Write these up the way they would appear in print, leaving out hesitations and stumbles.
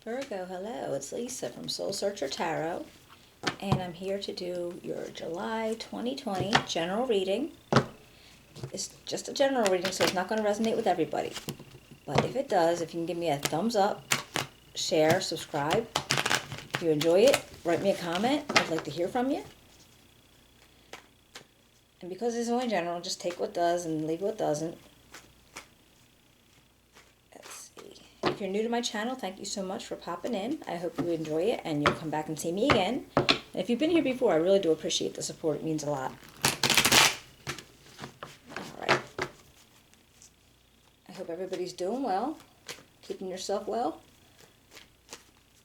Virgo, hello, it's Lisa from Soul Searcher Tarot, and I'm here to do your July 2020 general reading. It's just a general reading, so it's not going to resonate with everybody. But if it does, if you can give me a thumbs up, share, subscribe. If you enjoy it, write me a comment. I'd like to hear from you. And because it's only general, just take what does and leave what doesn't. If you're new to my channel, thank you so much for popping in. I hope you enjoy it and you'll come back and see me again. And if you've been here before, I really do appreciate the support. It means a lot. Alright. I hope everybody's doing well, keeping yourself well.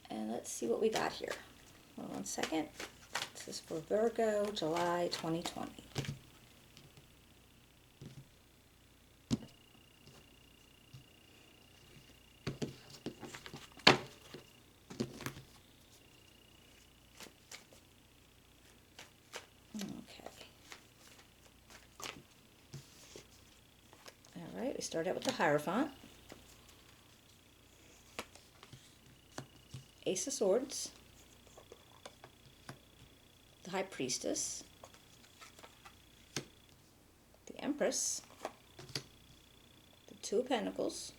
And let's see what we got here. Hold on one second. This is for Virgo, July 2020. Alright, we start out with the Hierophant, Ace of Swords, the High Priestess, the Empress, the Two of Pentacles,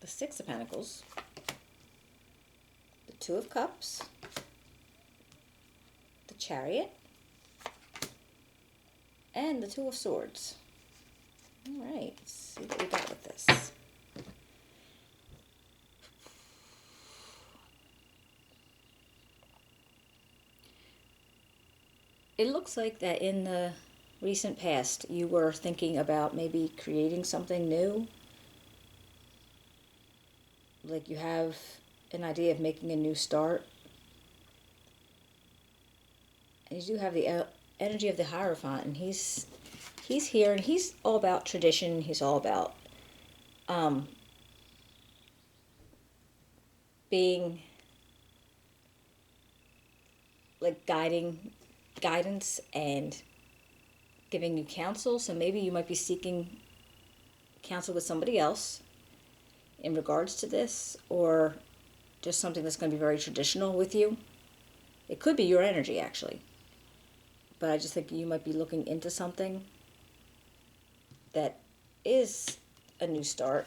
the Six of Pentacles, the Two of Cups, the Chariot, and the Two of Swords. Alright, let's see what we got with this. It looks like that in the recent past you were thinking about maybe creating something new. Like you have an idea of making a new start. And you do have the energy of the Hierophant, and he's here, and he's all about tradition. He's all about being like guidance and giving you counsel. So maybe you might be seeking counsel with somebody else in regards to this, or just something that's going to be very traditional with you. It could be your energy, actually. But I just think you might be looking into something that is a new start.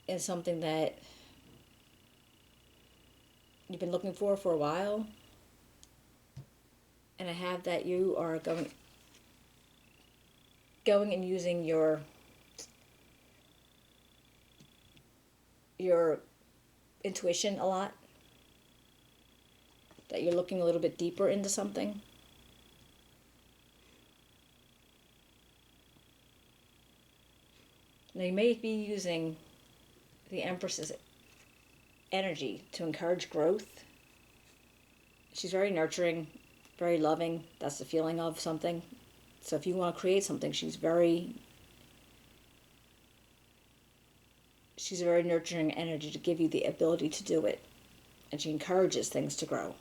And something that you've been looking for a while. And I have that you are going and using your intuition a lot. That you're looking a little bit deeper into something. Now you may be using the Empress's energy to encourage growth. She's very nurturing, very loving. That's the feeling of something. So if you want to create something, she's a very nurturing energy to give you the ability to do it. And she encourages things to grow.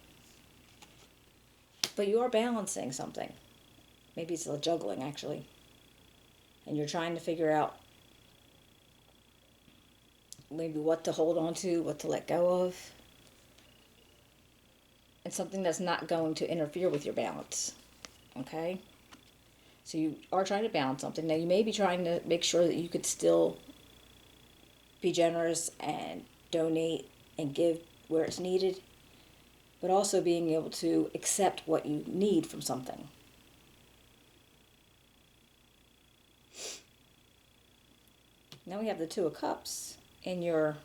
But you are balancing something. Maybe it's a juggling, actually. And you're trying to figure out maybe what to hold on to, what to let go of. And something that's not going to interfere with your balance. Okay? So you are trying to balance something. Now you may be trying to make sure that you could still be generous and donate and give where it's needed. But also being able to accept what you need from something. Now we have the Two of Cups in your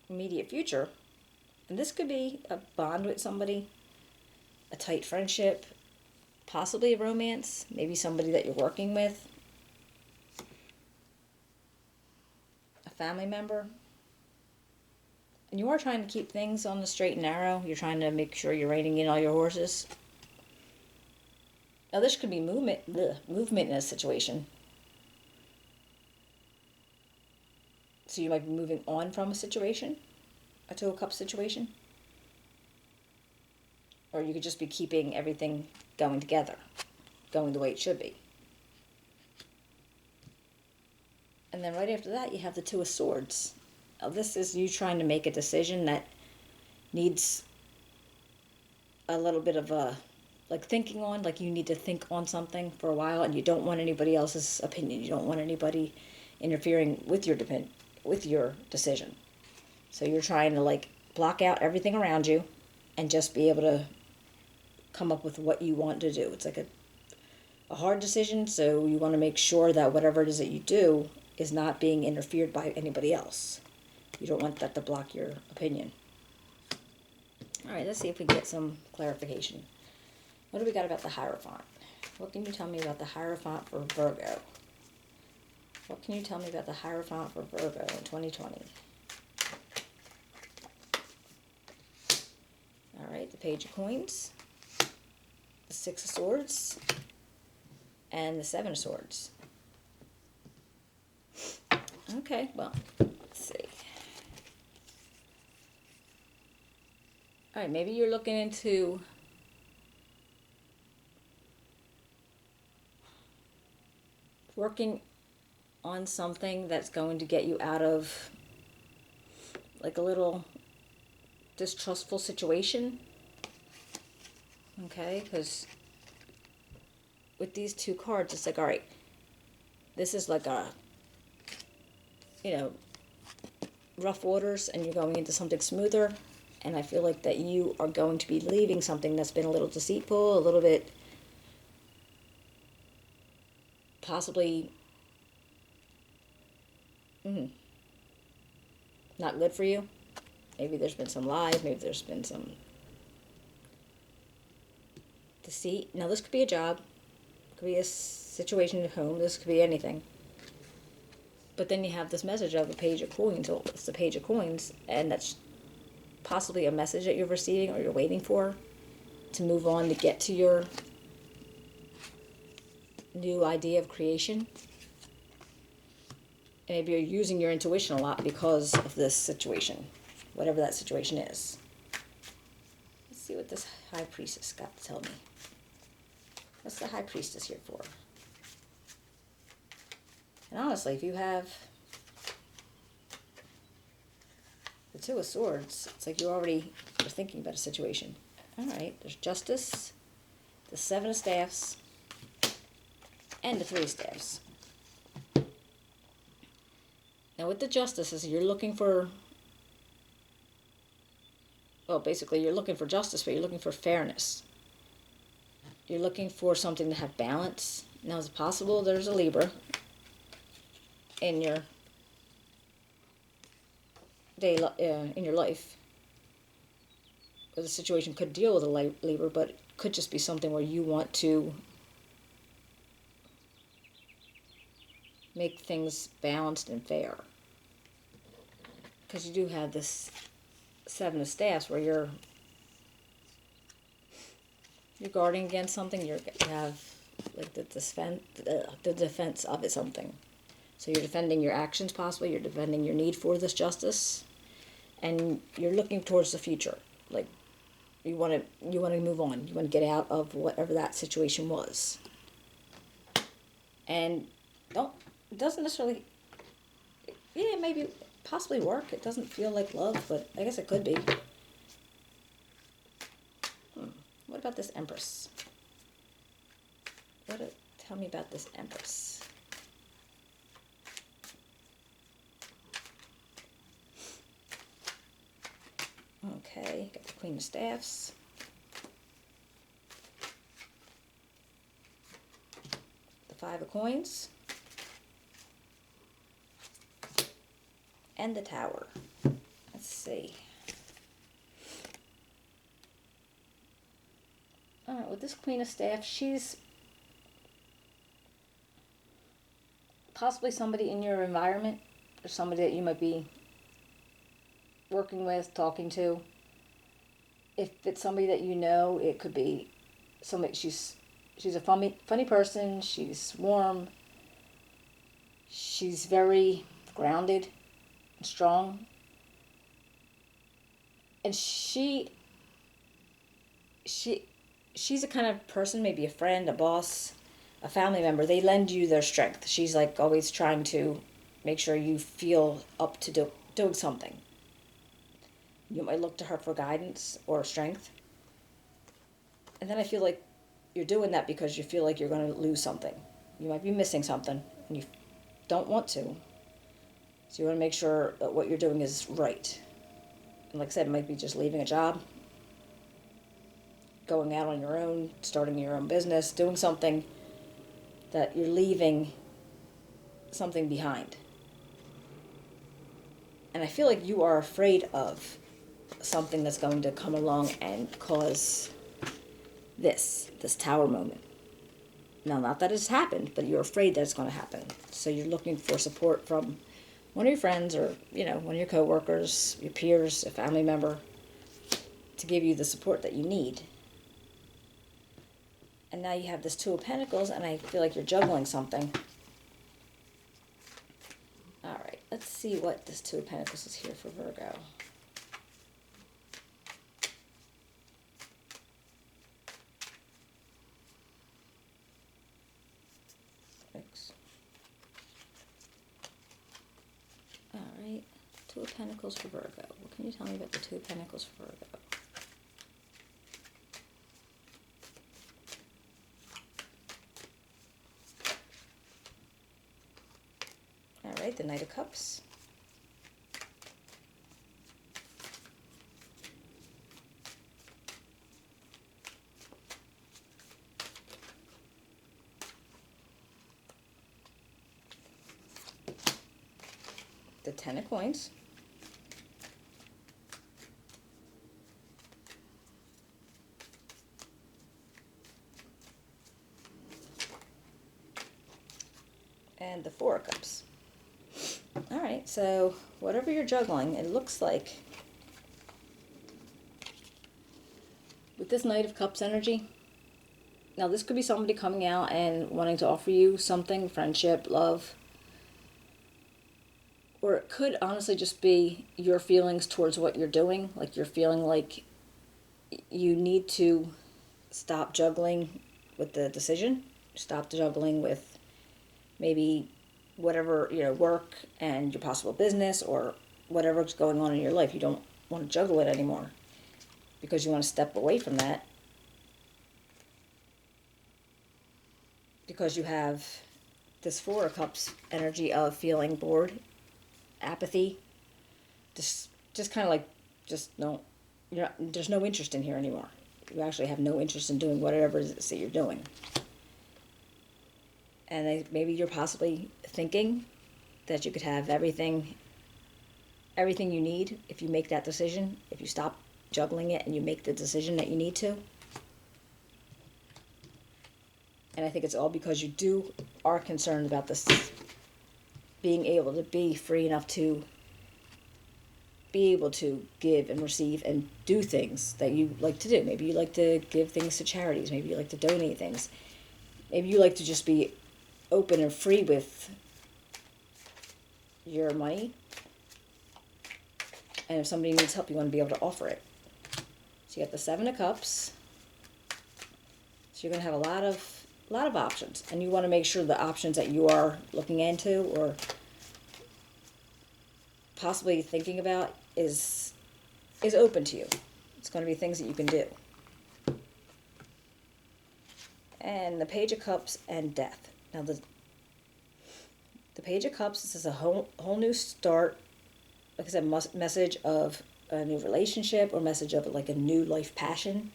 immediate future. And this could be a bond with somebody, a tight friendship, possibly a romance, maybe somebody that you're working with, a family member. And you are trying to keep things on the straight and narrow. You're trying to make sure you're reining in all your horses. Now this could be movement in a situation. So you might be moving on from a situation, a Two of Cups situation. Or you could just be keeping everything going together, going the way it should be. And then right after that, you have the Two of Swords. Now, this is you trying to make a decision that needs a little bit of a, like, thinking on, like you need to think on something for a while, and you don't want anybody else's opinion. You don't want anybody interfering with your decision. So you're trying to, like, block out everything around you and just be able to come up with what you want to do. It's like a hard decision, so you want to make sure that whatever it is that you do is not being interfered by anybody else. You don't want that to block your opinion. All right, let's see if we get some clarification. What do we got about the Hierophant? What can you tell me about the Hierophant for Virgo? What can you tell me about the Hierophant for Virgo in 2020? All right, the Page of Coins, the Six of Swords, and the Seven of Swords. Okay, well, let's see. All right, maybe you're looking into working on something that's going to get you out of, like, a little distrustful situation. Okay, because with these two cards, it's like, all right, this is like a, rough waters, and you're going into something smoother. And I feel like that you are going to be leaving something that's been a little deceitful, a little bit possibly not good for you. Maybe there's been some lies, maybe there's been some deceit. Now, this could be a job, could be a situation at home, this could be anything. But then you have this message of the Page of Coins. So it's the Page of Coins, and that's possibly a message that you're receiving or you're waiting for to move on to get to your new idea of creation. And maybe you're using your intuition a lot because of this situation, whatever that situation is. Let's see what this High Priestess got to tell me. What's the High Priestess here for? And honestly, if you have the Two of Swords, it's like you're thinking about a situation. All right, there's Justice, the Seven of Staffs, and the Three of Staffs. Now, with the Justices, you're looking for, well, basically you're looking for justice, but you're looking for fairness. You're looking for something to have balance. Now, is it possible there's a Libra in your in your life, or the situation could deal with a Libra, but it could just be something where you want to make things balanced and fair, because you do have this Seven of Staffs where you're guarding against something. You have like the defense of it, something. So you're defending your actions, possibly. You're defending your need for this justice, and you're looking towards the future. Like you want to move on. You want to get out of whatever that situation was. And it doesn't necessarily. Yeah, maybe possibly work. It doesn't feel like love, but I guess it could be. What about this Empress? Tell me about this Empress. Okay, got the Queen of Staffs. The Five of Coins. And the Tower. Let's see. Alright, with this Queen of Staffs, she's possibly somebody in your environment, or somebody that you might be working with, talking to. If it's somebody that you know, it could be somebody. She's a funny person. She's warm. She's very grounded and strong. And she's a kind of person, maybe a friend, a boss, a family member. They lend you their strength. She's like always trying to make sure you feel up to doing something. You might look to her for guidance or strength. And then I feel like you're doing that because you feel like you're going to lose something. You might be missing something and you don't want to. So you want to make sure that what you're doing is right. And like I said, it might be just leaving a job, going out on your own, starting your own business, doing something that you're leaving something behind. And I feel like you are afraid of something that's going to come along and cause this tower moment. Now, not that it's happened, but you're afraid that it's going to happen. So you're looking for support from one of your friends or, one of your coworkers, your peers, a family member, to give you the support that you need. And now you have this Two of Pentacles, and I feel like you're juggling something. All right, let's see what this Two of Pentacles is here for Virgo. All right, Two of Pentacles for Virgo. What can you tell me about the Two of Pentacles for Virgo? All right, the Knight of Cups. The Ten of Coins. And the Four of Cups. All right, so whatever you're juggling, it looks like with this Knight of Cups energy, now this could be somebody coming out and wanting to offer you something, friendship, love, or it could honestly just be your feelings towards what you're doing, like you're feeling like you need to stop juggling with the decision, stop juggling with maybe whatever, work and your possible business or whatever's going on in your life. You don't want to juggle it anymore because you want to step away from that because you have this Four of Cups energy of feeling bored, apathy, just kind of like, there's no interest in here anymore. You actually have no interest in doing whatever it is that you're doing. And maybe you're possibly thinking that you could have everything you need if you make that decision, if you stop juggling it and you make the decision that you need to. And I think it's all because you are concerned about this being able to be free enough to be able to give and receive and do things that you like to do. Maybe you like to give things to charities. Maybe you like to donate things. Maybe you like to just be open and free with your money. And if somebody needs help, you want to be able to offer it. So you got the Seven of Cups. So you're going to have a lot of options. And you want to make sure the options that you are looking into or possibly thinking about is open to you. It's going to be things that you can do. And the Page of Cups and Death. Now the Page of Cups, this is a whole new start. Like I said, message of a new relationship or message of like a new life passion.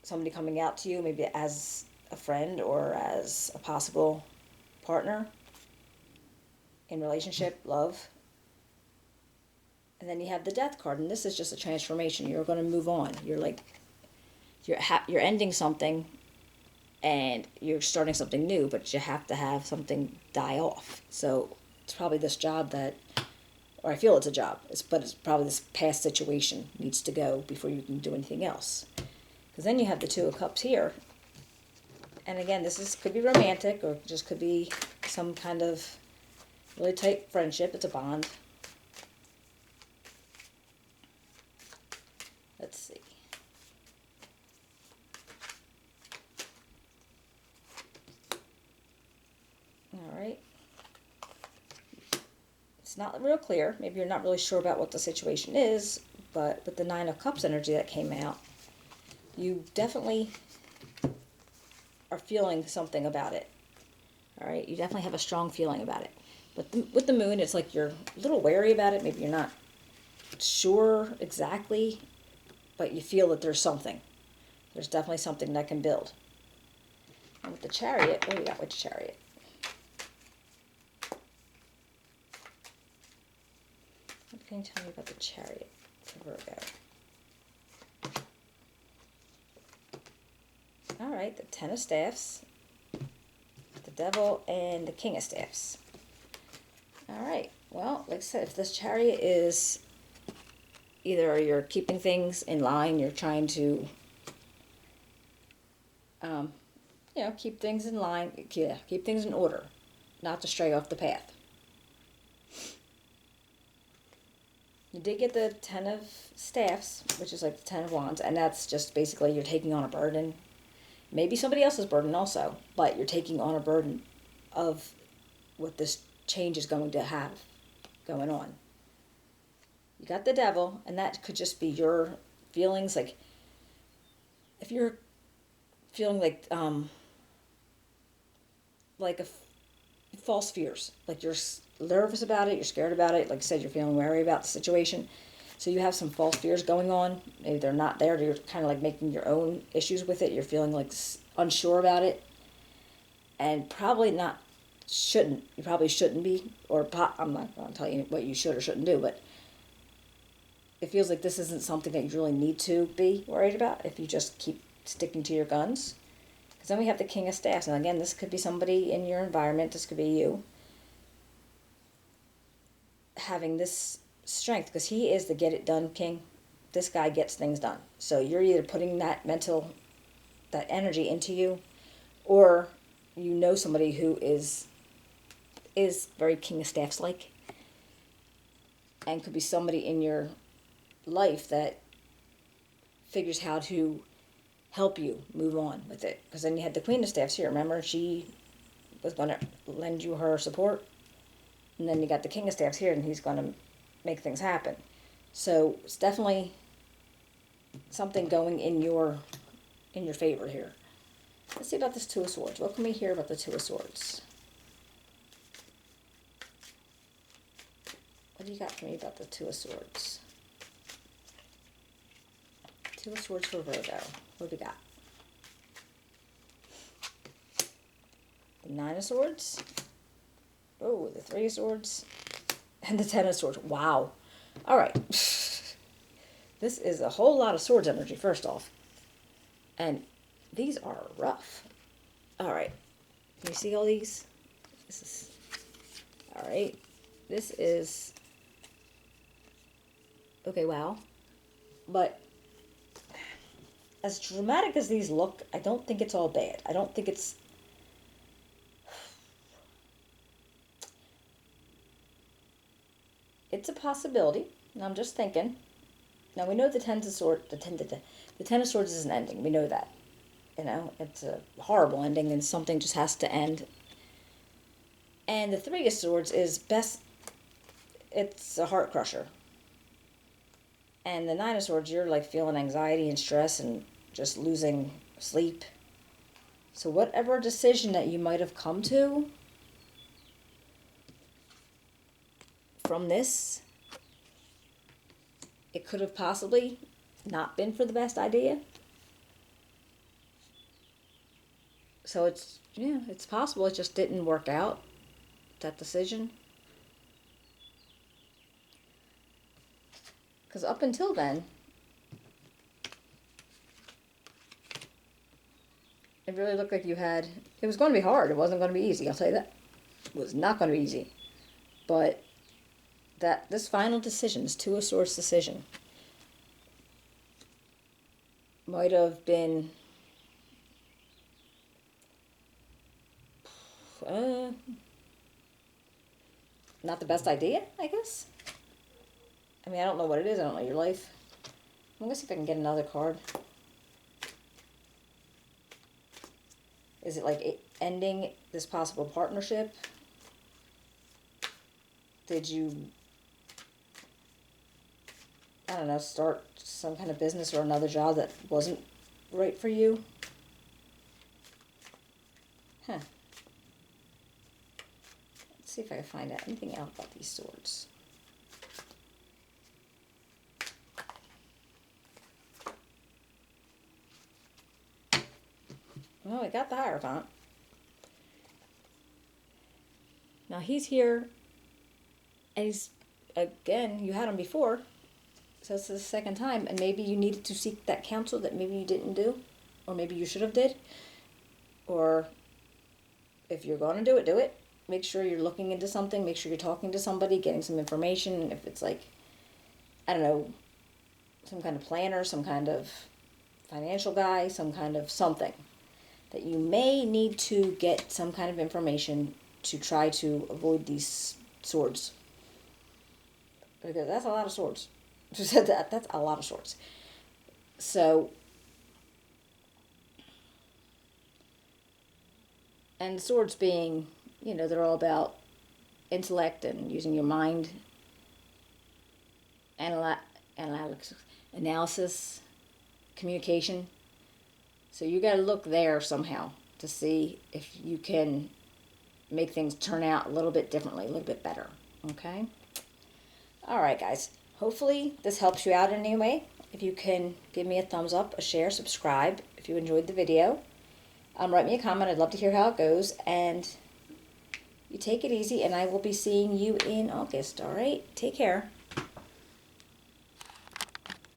Somebody coming out to you, maybe as a friend or as a possible partner in relationship, love. And then you have the Death card, and this is just a transformation. You're going to move on. You're ending something, and you're starting something new, but you have to have something die off. So it's probably this job or I feel it's a job, but it's probably this past situation needs to go before you can do anything else. Because then you have the Two of Cups here. And again, could be romantic, or just could be some kind of really tight friendship. It's a bond. Let's see. All right. it's not real clear. Maybe you're not really sure about what the situation is, but with the Nine of Cups energy that came out, you definitely are feeling something about it. All right, you definitely have a strong feeling about it. But with the moon, it's like you're a little wary about it. Maybe you're not sure exactly, but you feel that there's something. There's definitely something that can build. And with the Chariot, what do we got with the Chariot? What can you tell me about the Chariot for Virgo? All right, the Ten of Staffs, the Devil, and the King of Staffs. All right, well, like I said, if this Chariot is either you're keeping things in line, you're trying to, keep things in line, keep things in order, not to stray off the path. You did get the Ten of Staffs, which is like the Ten of Wands, and that's just basically you're taking on a burden. Maybe somebody else's burden also, but you're taking on a burden of what this change is going to have going on. You got the Devil, and that could just be your feelings. Like, if you're feeling like false fears, like you're nervous about it, you're scared about it, like I said, you're feeling wary about the situation, so you have some false fears going on. Maybe they're not there, you're kind of like making your own issues with it, you're feeling like unsure about it, and you probably shouldn't be, or I'm not going to tell you what you should or shouldn't do, but it feels like this isn't something that you really need to be worried about if you just keep sticking to your guns. Because then we have the King of Staffs, and again, this could be somebody in your environment, this could be you, having this strength, because he is the get it done king. This guy gets things done. So you're either putting that energy into you, or you know somebody who is very King of Staffs like, and could be somebody in your life that figures how to help you move on with it. Because then you had the Queen of Staffs here, remember? She was going to lend you her support. And then you got the King of Staffs here, and he's going to make things happen. So it's definitely something going in your favor here. Let's see about this Two of Swords. What can we hear about the Two of Swords? What do you got for me about the Two of Swords? Two of Swords for Virgo. What do we got? The Nine of Swords. Oh, the Three of Swords. And the Ten of Swords. Wow. All right. This is a whole lot of swords energy, first off. And these are rough. All right. Can you see all these? This is... All right. This is... Okay, wow. But as dramatic as these look, I don't think it's all bad. I don't think it's... It's a possibility, and I'm just thinking. Now, we know the Ten of Swords is an ending. We know that. You know, it's a horrible ending, and something just has to end. And the Three of Swords is best... It's a heart crusher. And the Nine of Swords, you're like feeling anxiety and stress and just losing sleep. So whatever decision that you might have come to from this, it could have possibly not been for the best idea. So it's possible it just didn't work out, that decision. Because up until then, it really looked like it was going to be hard. It wasn't going to be easy, I'll tell you that. It was not going to be easy. But this final decision, this Two of Swords decision, might have been not the best idea, I guess. I mean, I don't know what it is. I don't know your life. I'm going to see if I can get another card. Is it like ending this possible partnership? Did you, I don't know, start some kind of business or another job that wasn't right for you? Huh. Let's see if I can find out anything out about these swords. Well, we got the Hierophant. Now he's here, and he's, again, you had him before, so it's the second time, and maybe you needed to seek that counsel that maybe you didn't do, or maybe you should have did, or if you're going to do it, do it. Make sure you're looking into something, make sure you're talking to somebody, getting some information, if it's like, I don't know, some kind of planner, some kind of financial guy, some kind of something, that you may need to get some kind of information to try to avoid these swords. Because that's a lot of swords. Just said that, that's a lot of swords. So, and swords being, you know, they're all about intellect and using your mind, analysis, communication. So you got to look there somehow to see if you can make things turn out a little bit differently, a little bit better. Okay? All right, guys. Hopefully this helps you out in any way. If you can give me a thumbs up, a share, subscribe if you enjoyed the video. Write me a comment. I'd love to hear how it goes. And you take it easy, and I will be seeing you in August. All right? Take care.